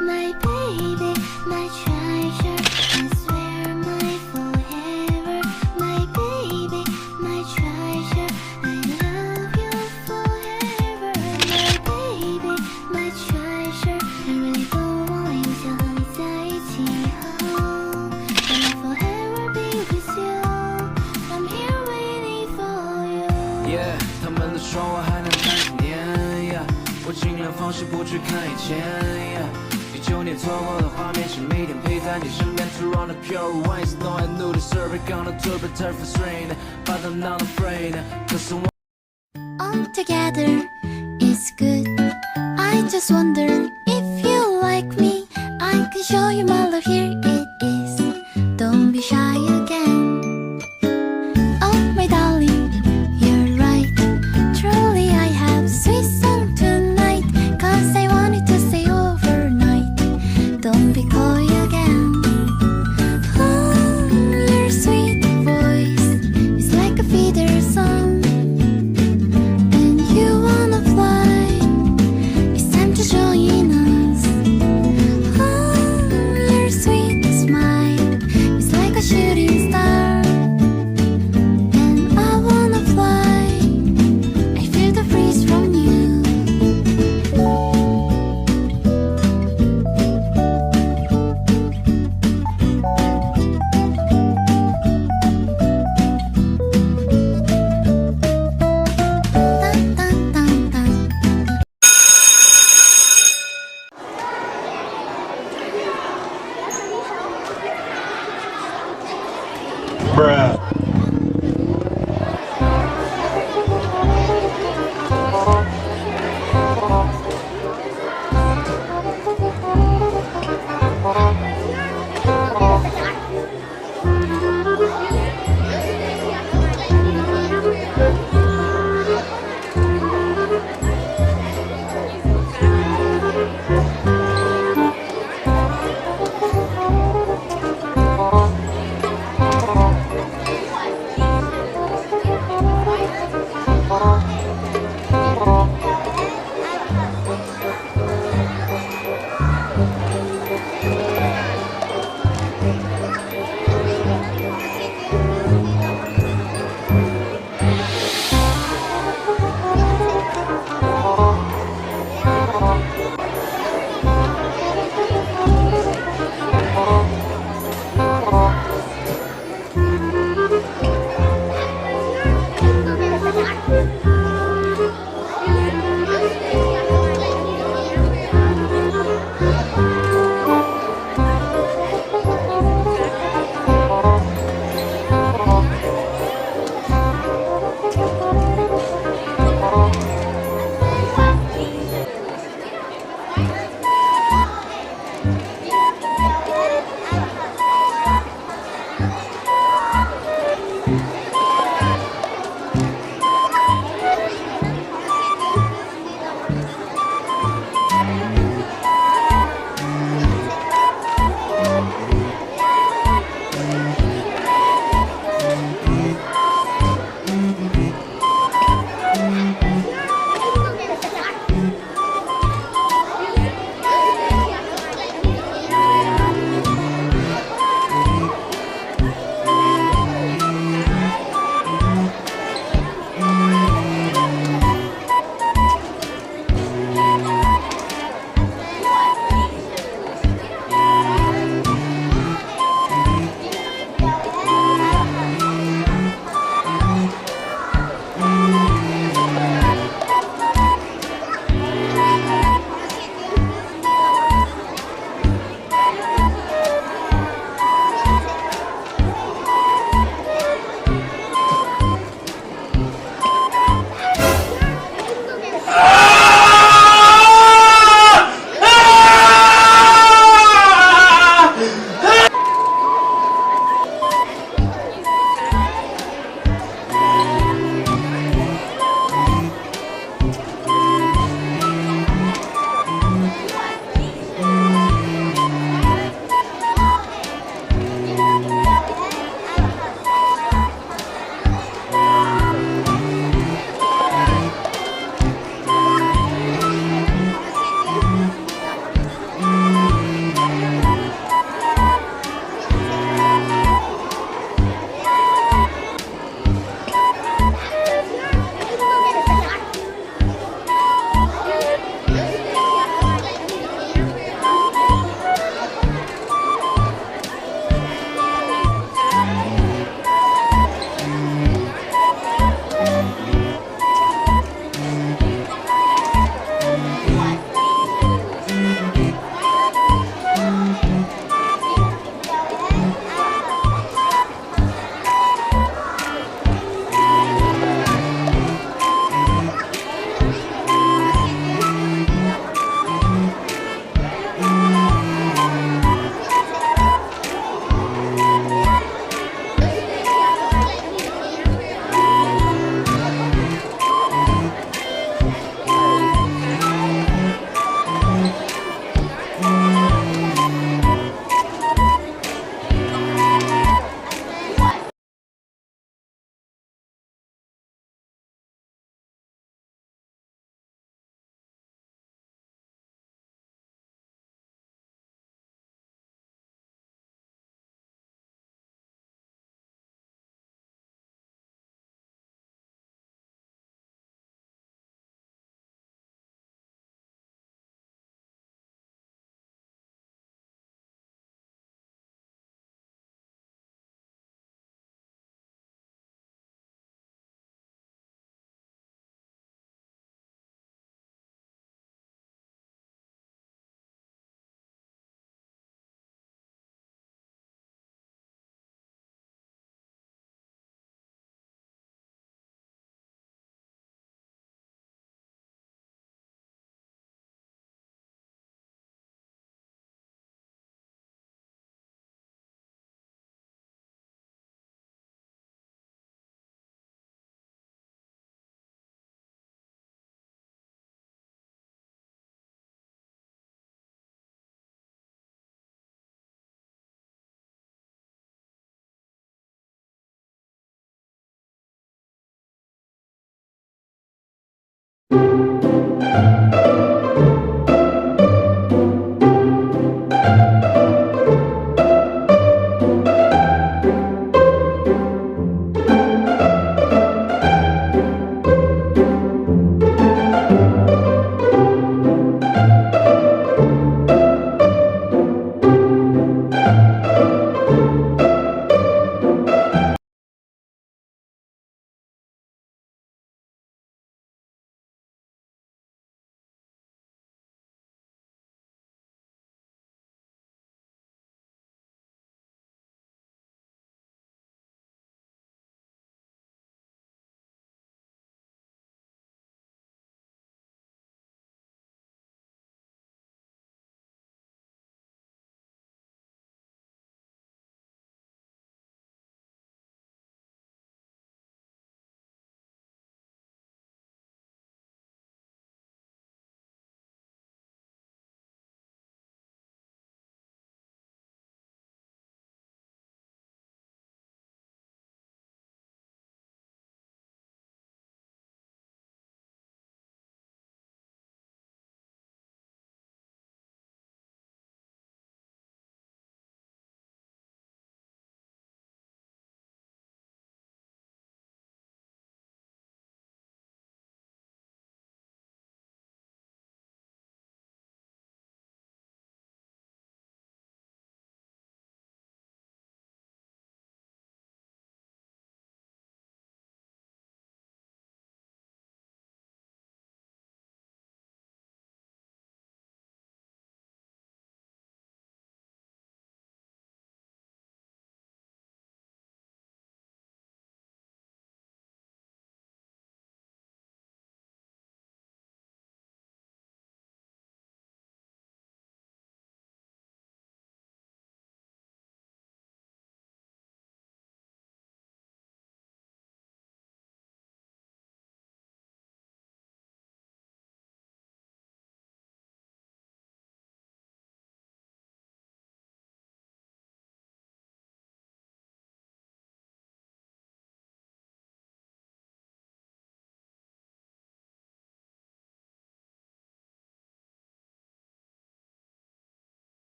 my baby, my treasure, I swear my forever, my baby, my treasure, I love you forever, my baby, my treasure, I really don't want you to和你在一起后，But I'll forever be with you, I'm here waiting for you. Yeah， 他们都说我还能看几年 ，Yeah， 我尽量放肆不去看以前 ，Yeah，19年错过的画面是每天陪在你身边 ，To run the pure wines, no I knew the survey gonna do it tough and strain, but I'm not afraid, 'cause I'm All together is good. I just wonder if you like me. I can show you my love, here it is. Don't be shy again. Oh my darling, you're right. Truly I have sweet song tonight, 'cause I wanted to stay overnight. Don't be coy again. Oh, your sweet voice is like a feeder song. And you wanna fly, it's time to join us. Oh, your sweet smile is like a shooting star. And I wanna fly, I feel the breeze from you. Dun, dun, dun, dun. Bruh.